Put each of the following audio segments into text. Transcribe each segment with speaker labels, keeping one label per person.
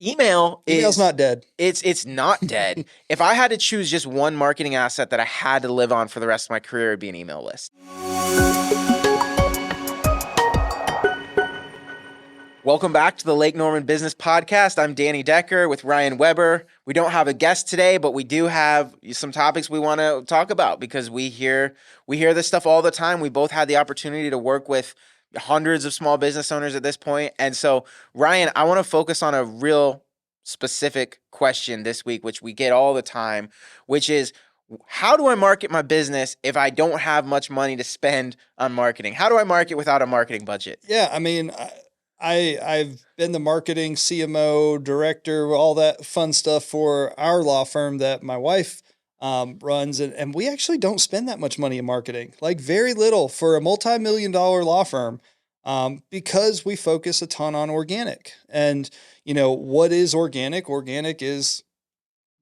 Speaker 1: Email
Speaker 2: Email's
Speaker 1: is
Speaker 2: not dead.
Speaker 1: it's not dead. If I had to choose just one marketing asset that I had to live on for the rest of my career, it'd be an email list. Welcome back to the Lake Norman Business Podcast. I'm Danny Decker with Ryan Weber. We don't have a guest today, but we do have some topics we want to talk about because we hear this stuff all the time. We both had the opportunity to work with hundreds of small business owners at this point. And so, Ryan, I want to focus on a real specific question this week, which we get all the time, which is how do I market my business if I don't have much money to spend on marketing? How do I market without a marketing budget?
Speaker 2: Yeah, I mean, I've been the marketing CMO director, all that fun stuff for our law firm that my wife runs, and we actually don't spend that much money in marketing, like very little for a multi-million-dollar law firm, because we focus a ton on organic. And what is organic? Organic is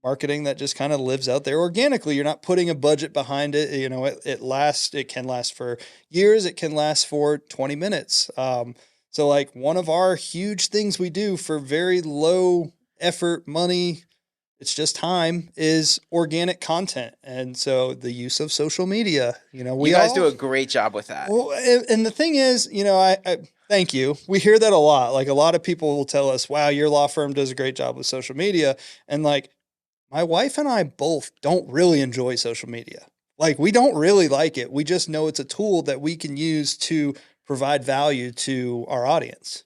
Speaker 2: marketing that just kind of lives out there organically. You're not putting a budget behind it. It can last for years. It can last for 20 minutes. So like one of our huge things we do for very low effort money, it's just time, is organic content. And so the use of social media,
Speaker 1: You guys do a great job with that.
Speaker 2: well, and the thing is, I thank you. We hear that a lot. Like a lot of people will tell us, wow, your law firm does a great job with social media. And like, my wife and I both don't really enjoy social media. Like, we don't really like it. We just know it's a tool that we can use to provide value to our audience.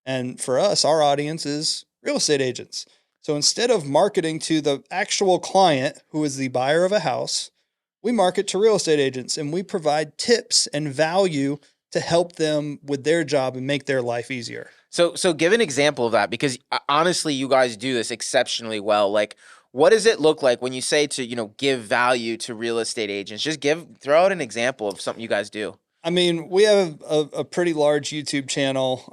Speaker 2: And for us, our audience is real estate agents. So instead of marketing to the actual client who is the buyer of a house, we market to real estate agents and we provide tips and value to help them with their job and make their life easier.
Speaker 1: So give an example of that because honestly, you guys do this exceptionally well. Like, what does it look like when you say to, give value to real estate agents? Just throw out an example of something you guys do.
Speaker 2: I mean, we have a pretty large YouTube channel.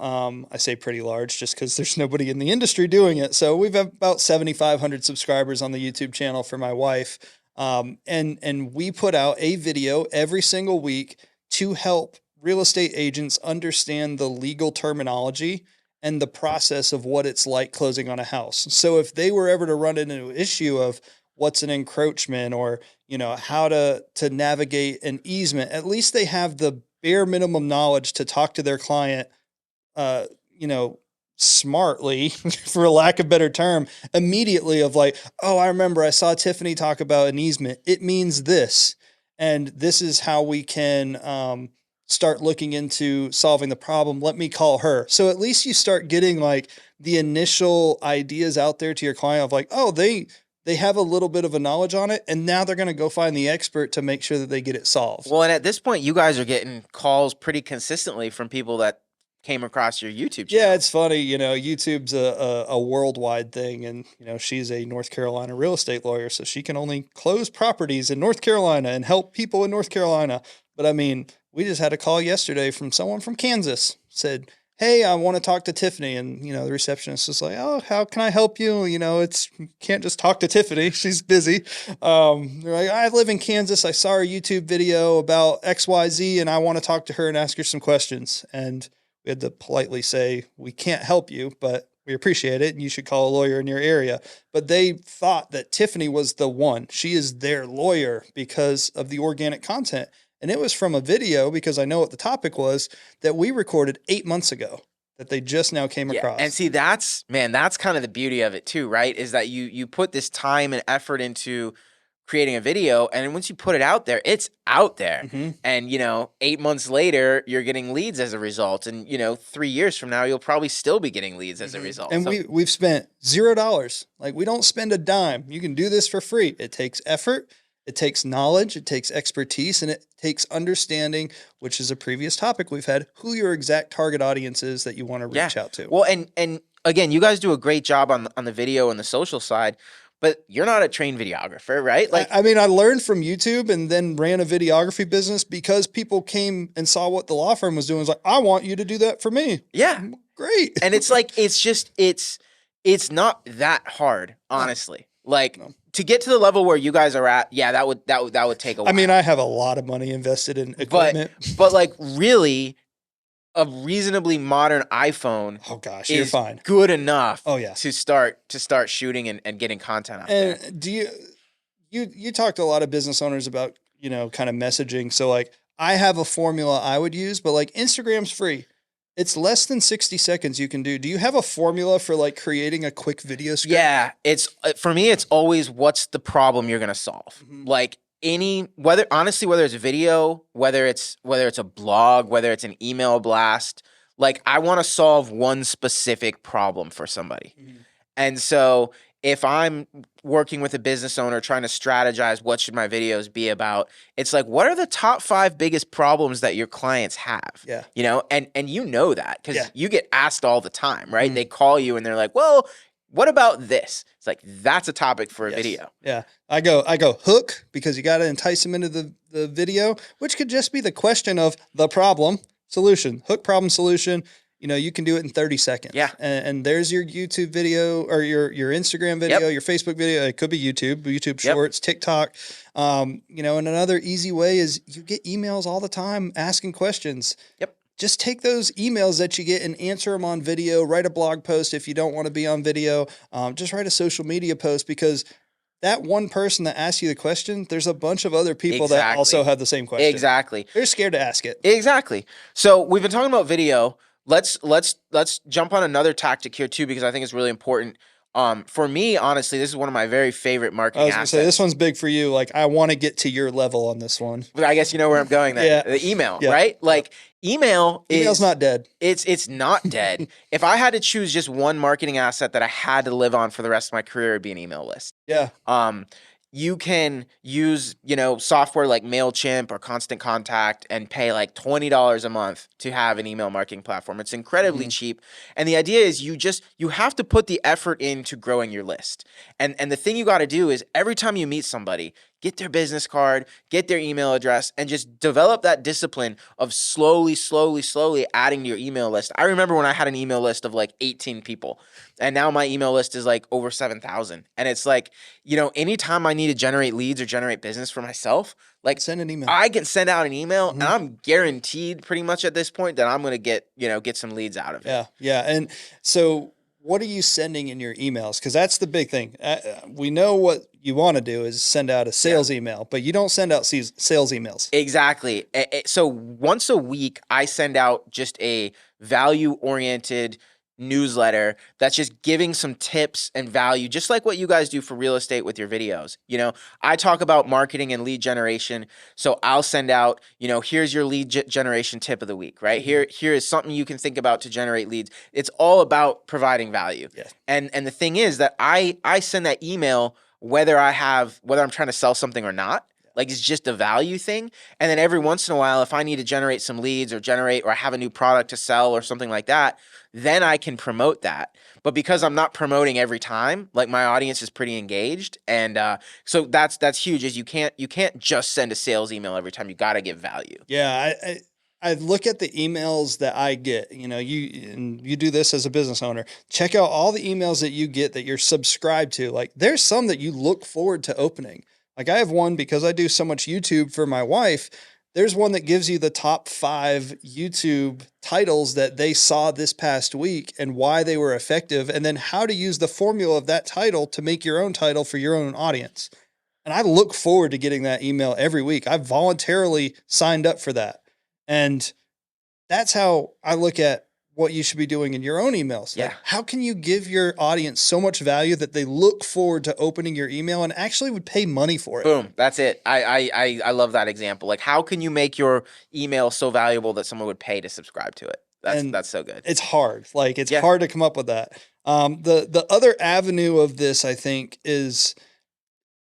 Speaker 2: I say pretty large just because there's nobody in the industry doing it. So we've about 7,500 subscribers on the YouTube channel for my wife. And we put out a video every single week to help real estate agents understand the legal terminology and the process of what it's like closing on a house. So if they were ever to run into an issue of what's an encroachment or, how to navigate an easement, at least they have the bare minimum knowledge to talk to their client, uh, you know, smartly, for a lack of better term, immediately of like, oh, I remember I saw Tiffany talk about an easement. It means this. And this is how we can, start looking into solving the problem. Let me call her. So at least you start getting like the initial ideas out there to your client of like, oh, they have a little bit of a knowledge on it, and now they're going to go find the expert to make sure that they get it solved.
Speaker 1: Well, and at this point, you guys are getting calls pretty consistently from people that came across your YouTube channel.
Speaker 2: Yeah, it's funny. YouTube's a worldwide thing, and she's a North Carolina real estate lawyer, so she can only close properties in North Carolina and help people in North Carolina. But I mean, we just had a call yesterday from someone from Kansas. Said, hey, I want to talk to Tiffany. And, the receptionist was like, oh, how can I help you? Can't just talk to Tiffany. She's busy. They're like, I live in Kansas. I saw her YouTube video about XYZ and I want to talk to her and ask her some questions. And we had to politely say, we can't help you, but we appreciate it. And you should call a lawyer in your area. But they thought that Tiffany was the one. She is their lawyer because of the organic content. And it was from a video, because I know what the topic was, that we recorded 8 months ago that they just now came across.
Speaker 1: And see, that's kind of the beauty of it too, right? Is that you put this time and effort into creating a video, and once you put it out there, it's out there.
Speaker 2: Mm-hmm.
Speaker 1: And 8 months later, you're getting leads as a result. And 3 years from now, you'll probably still be getting leads as a result.
Speaker 2: And we've spent $0. Like, we don't spend a dime. You can do this for free. It takes effort. It takes knowledge, it takes expertise, and it takes understanding, which is a previous topic we've had, who your exact target audience is that you want to reach out to.
Speaker 1: Well, and again, you guys do a great job on the video and the social side, but you're not a trained videographer, right?
Speaker 2: Like, I mean, I learned from YouTube and then ran a videography business because people came and saw what the law firm was doing. It was like, I want you to do that for me.
Speaker 1: Yeah.
Speaker 2: Great.
Speaker 1: And it's like, it's not that hard, honestly. No. To get to the level where you guys are at, that would take a while.
Speaker 2: I mean, I have a lot of money invested in equipment.
Speaker 1: But like, really, a reasonably modern iPhone
Speaker 2: Oh gosh, you're
Speaker 1: is
Speaker 2: fine.
Speaker 1: good enough
Speaker 2: Oh yeah.
Speaker 1: to start shooting and getting content out there.
Speaker 2: And do you talked to a lot of business owners about, kind of messaging. So like I have a formula I would use, but like Instagram's free. It's less than 60 seconds you can do. Do you have a formula for like creating a quick video script?
Speaker 1: Yeah, it's for me it's always what's the problem you're going to solve.
Speaker 2: Mhm.
Speaker 1: Like whether it's a video, whether it's a blog, whether it's an email blast, like I want to solve one specific problem for somebody.
Speaker 2: Mhm.
Speaker 1: And so if I'm working with a business owner trying to strategize what should my videos be about, it's like, what are the top 5 biggest problems that your clients have?
Speaker 2: Yeah.
Speaker 1: And you know that because
Speaker 2: Yeah.
Speaker 1: you get asked all the time, right?
Speaker 2: Mhm.
Speaker 1: They call you and they're like, well, what about this? It's like, that's a topic for a
Speaker 2: Yes.
Speaker 1: video.
Speaker 2: Yeah. I go hook because you got to entice them into the video, which could just be the question of the problem, solution, hook, problem, solution. You can do it in 30 seconds.
Speaker 1: Yeah.
Speaker 2: And there's your YouTube video or your Instagram video,
Speaker 1: Yep.
Speaker 2: your Facebook video. It could be YouTube
Speaker 1: Yep.
Speaker 2: Shorts, TikTok. And another easy way is you get emails all the time asking questions.
Speaker 1: Yep.
Speaker 2: Just take those emails that you get and answer them on video. Write a blog post if you don't want to be on video. Just write a social media post because that one person that asks you the question, there's a bunch of other people that
Speaker 1: Exactly.
Speaker 2: also have the same question.
Speaker 1: Exactly.
Speaker 2: They're scared to ask it.
Speaker 1: Exactly. So we've been talking about video. Let's jump on another tactic here too, because I think it's really important. For me, honestly, this is one of my very favorite
Speaker 2: I
Speaker 1: marketing
Speaker 2: was going to
Speaker 1: assets.
Speaker 2: say, this one's big for you. Like, I want to get to your level on this one.
Speaker 1: But I guess you know where I'm going there.
Speaker 2: Yeah.
Speaker 1: The email,
Speaker 2: Yeah.
Speaker 1: right? Like email's
Speaker 2: not dead.
Speaker 1: It's not dead. If I had to choose just one marketing asset that I had to live on for the rest of my career, it'd be an email list.
Speaker 2: Yeah.
Speaker 1: You can use, software like MailChimp or Constant Contact and pay like $20 a month to have an email marketing platform. It's incredibly cheap. And the idea is you have to put the effort into growing your list. And the thing you got to do is every time you meet somebody, get their business card, get their email address, and just develop that discipline of slowly adding to your email list. I remember when I had an email list of like 18 people, and now my email list is like over 7,000. And it's like, anytime I need to generate leads or generate business for myself, like
Speaker 2: Send an email.
Speaker 1: I can send out an email and I'm guaranteed pretty much at this point that I'm going to get some leads out of it.
Speaker 2: Yeah. Yeah. And so what are you sending in your emails? Because that's the big thing. We know what you want to do is send out a sales email, but you don't send out sales emails.
Speaker 1: Exactly. So once a week, I send out just a value-oriented newsletter that's just giving some tips and value, just like what you guys do for real estate with your videos. I talk about marketing and lead generation. So I'll send out, here's your lead generation tip of the week, right? Here is something you can think about to generate leads. It's all about providing value.
Speaker 2: Yeah.
Speaker 1: And the thing is that I send that email whether I'm trying to sell something or not. Like it's just a value thing. And then every once in a while, if I need to generate some leads or I have a new product to sell or something like that, then I can promote that. But because I'm not promoting every time, like my audience is pretty engaged. And so that's huge is you can't just send a sales email every time. You got to give value.
Speaker 2: Yeah. I look at the emails that I get, you do this as a business owner, check out all the emails that you get that you're subscribed to. Like there's some that you look forward to opening. Like I have one because I do so much YouTube for my wife. There's one that gives you the top 5 YouTube titles that they saw this past week and why they were effective. And then how to use the formula of that title to make your own title for your own audience. And I look forward to getting that email every week. I voluntarily signed up for that. And that's how I look at what you should be doing in your own emails.
Speaker 1: Yeah.
Speaker 2: Like, how can you give your audience so much value that they look forward to opening your email and actually would pay money for it?
Speaker 1: Boom. That's it. I love that example. Like how can you make your email so valuable that someone would pay to subscribe to it? That's so good.
Speaker 2: It's hard. Like it's hard to come up with that. The other avenue of this, I think, is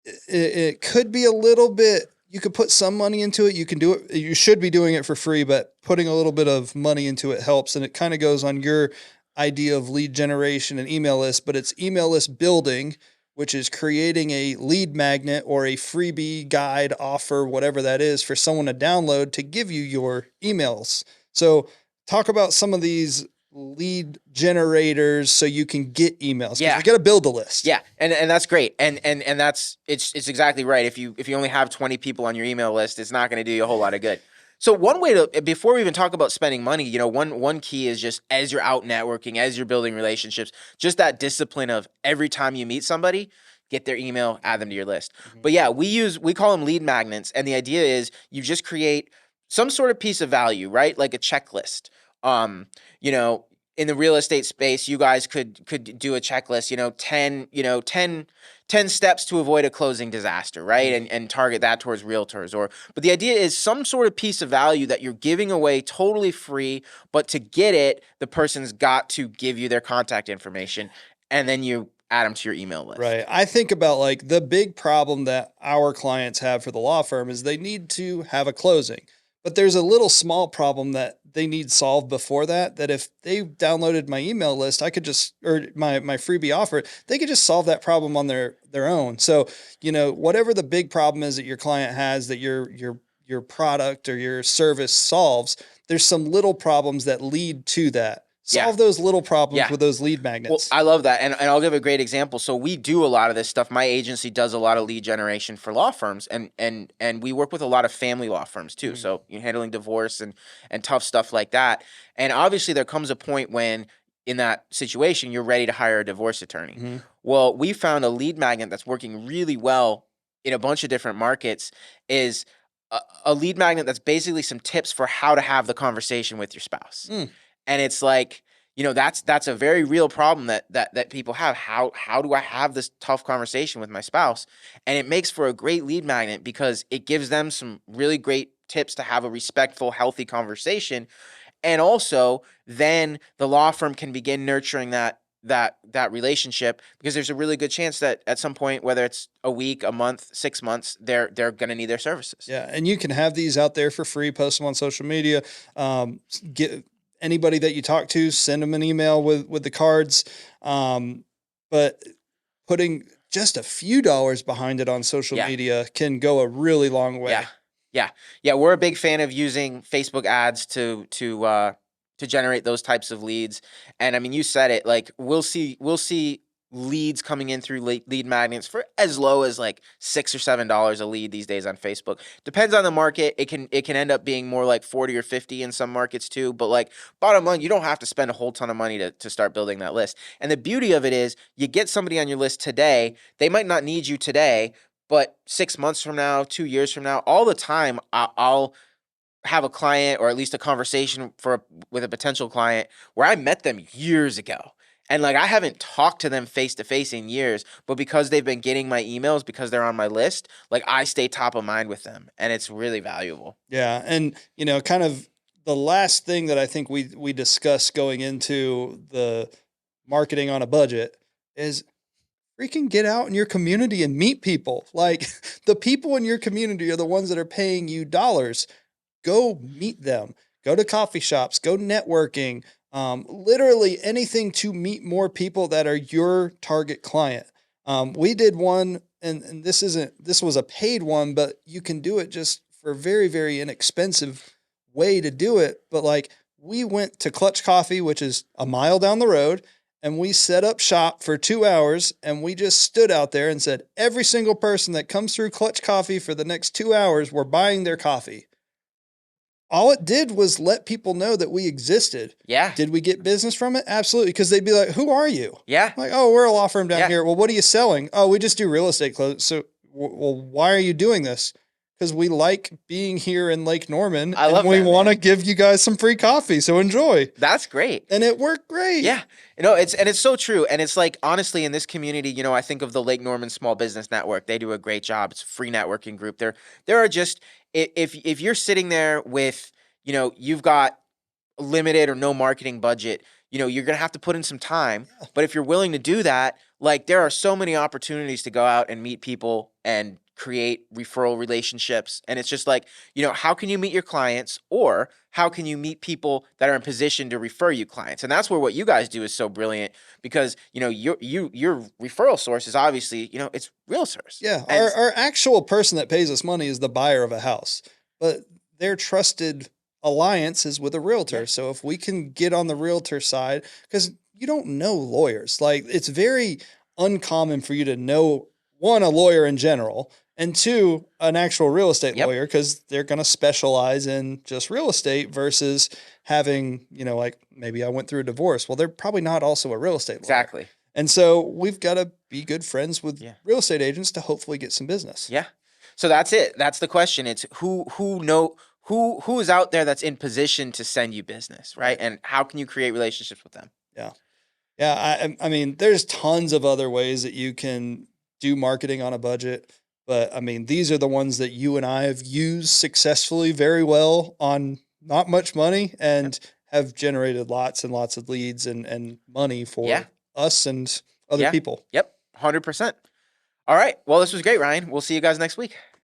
Speaker 2: it could be a little bit. You could put some money into it. You can do it. You should be doing it for free, but putting a little bit of money into it helps. And it kind of goes on your idea of lead generation and email list, but it's email list building, which is creating a lead magnet or a freebie guide offer, whatever that is, for someone to download to give you your emails. So talk about some of these lead generators so you can get emails.
Speaker 1: Yeah.
Speaker 2: You got to build a list.
Speaker 1: Yeah. And that's great. And that's, it's exactly right. If you only have 20 people on your email list, it's not going to do you a whole lot of good. So one way to, before we even talk about spending money, one key is just as you're out networking, as you're building relationships, just that discipline of every time you meet somebody, get their email, add them to your list.
Speaker 2: Mhm.
Speaker 1: But yeah, we call them lead magnets, and the idea is you just create some sort of piece of value, right? Like a checklist. Um, you know, in the real estate space, you guys could do a checklist, 10 steps to avoid a closing disaster, right? And target that towards realtors. But the idea is some sort of piece of value that you're giving away totally free, but to get it, the person's got to give you their contact information, and then you add them to your email list.
Speaker 2: Right. I think about like the big problem that our clients have for the law firm is they need to have a closing, but there's a little small problem that they need solved before that if they downloaded my email list, I could just, or my freebie offer, they could just solve that problem on their own. So, whatever the big problem is that your client has that your product or your service solves, there's some little problems that lead to that. Solve those little problems with those lead magnets.
Speaker 1: Well, I love that. And I'll give a great example. So we do a lot of this stuff. My agency does a lot of lead generation for law firms, and we work with a lot of family law firms too. So you're handling divorce and tough stuff like that. And obviously there comes a point when in that situation, you're ready to hire a divorce attorney. Well, we found a lead magnet that's working really well in a bunch of different markets is a lead magnet that's basically some tips for how to have the conversation with your spouse. And it's like, that's a very real problem that people have. How do I have this tough conversation with my spouse? And it makes for a great lead magnet because it gives them some really great tips to have a respectful, healthy conversation. And also then the law firm can begin nurturing that relationship, because there's a really good chance that at some point, whether it's a week, a month, 6 months, they're going to need their services.
Speaker 2: Yeah. And you can have these out there for free, post them on social media, get anybody that you talk to, send them an email with the cards. But putting just a few dollars behind it on social media can go a really long way.
Speaker 1: Yeah. We're a big fan of using Facebook ads to generate those types of leads. And I mean, you said it, like we'll see leads coming in through lead magnets for as low as like $6 or $7 a lead these days on Facebook. Depends on the market. It can end up being more like 40 or 50 in some markets too. But like bottom line, you don't have to spend a whole ton of money to start building that list. And the beauty of it is you get somebody on your list today. They might not need you today, but 6 months from now, 2 years from now, all the time I'll have a client or at least a conversation with a potential client where I met them years ago. And like I haven't talked to them face to face in years, but because they've been getting my emails, because they're on my list, like I stay top of mind with them, and it's really valuable.
Speaker 2: Yeah, and kind of the last thing that I think we discussed going into the marketing on a budget is freaking get out in your community and meet people. Like the people in your community are the ones that are paying you dollars. Go meet them. Go to coffee shops. Go networking. Literally anything to meet more people that are your target client. We did one, and this was a paid one, but you can do it just for a very, very inexpensive way to do it. But like we went to Clutch Coffee, which is a mile down the road, and we set up shop for 2 hours, and we just stood out there and said, every single person that comes through Clutch Coffee for the next 2 hours, we're buying their coffee. All it did was let people know that we existed.
Speaker 1: Yeah.
Speaker 2: Did we get business from it? Absolutely. Because they'd be like, who are you?
Speaker 1: Yeah.
Speaker 2: Like, oh, we're a law firm down here. Well, what are you selling? Oh, we just do real estate close. So, well, why are you doing this? Because we like being here in Lake Norman. And we want to give you guys some free coffee. So enjoy.
Speaker 1: That's great.
Speaker 2: And it worked great.
Speaker 1: Yeah. It's so true. And it's like, honestly, in this community, I think of the Lake Norman Small Business Network. They do a great job. It's a free networking group. There are just, if you're sitting there with, you've got limited or no marketing budget, you're going to have to put in some time. But if you're willing to do that, like there are so many opportunities to go out and meet people and create referral relationships. And it's just like, how can you meet your clients, or how can you meet people that are in position to refer you clients? And that's where what you guys do is so brilliant, because, your referral source is obviously, it's realtors.
Speaker 2: Yeah. Our actual person that pays us money is the buyer of a house, but their trusted alliance is with a realtor. Yeah. So if we can get on the realtor side, because you don't know lawyers, like it's very uncommon for you to know a lawyer in general. and two, an actual real estate
Speaker 1: Yep.
Speaker 2: lawyer, because they're going to specialize in just real estate versus having, like maybe I went through a divorce. Well, they're probably not also a real estate lawyer.
Speaker 1: Exactly.
Speaker 2: And so we've got to be good friends with
Speaker 1: Yeah.
Speaker 2: real estate agents to hopefully get some business.
Speaker 1: Yeah. So that's it. That's the question. It's who is out there that's in position to send you business, right? And how can you create relationships with them?
Speaker 2: Yeah. Yeah. I mean, there's tons of other ways that you can do marketing on a budget. But I mean, these are the ones that you and I have used successfully very well on not much money and have generated lots and lots of leads and money for us and other people.
Speaker 1: Yep. 100%. All right. Well, this was great, Ryan. We'll see you guys next week.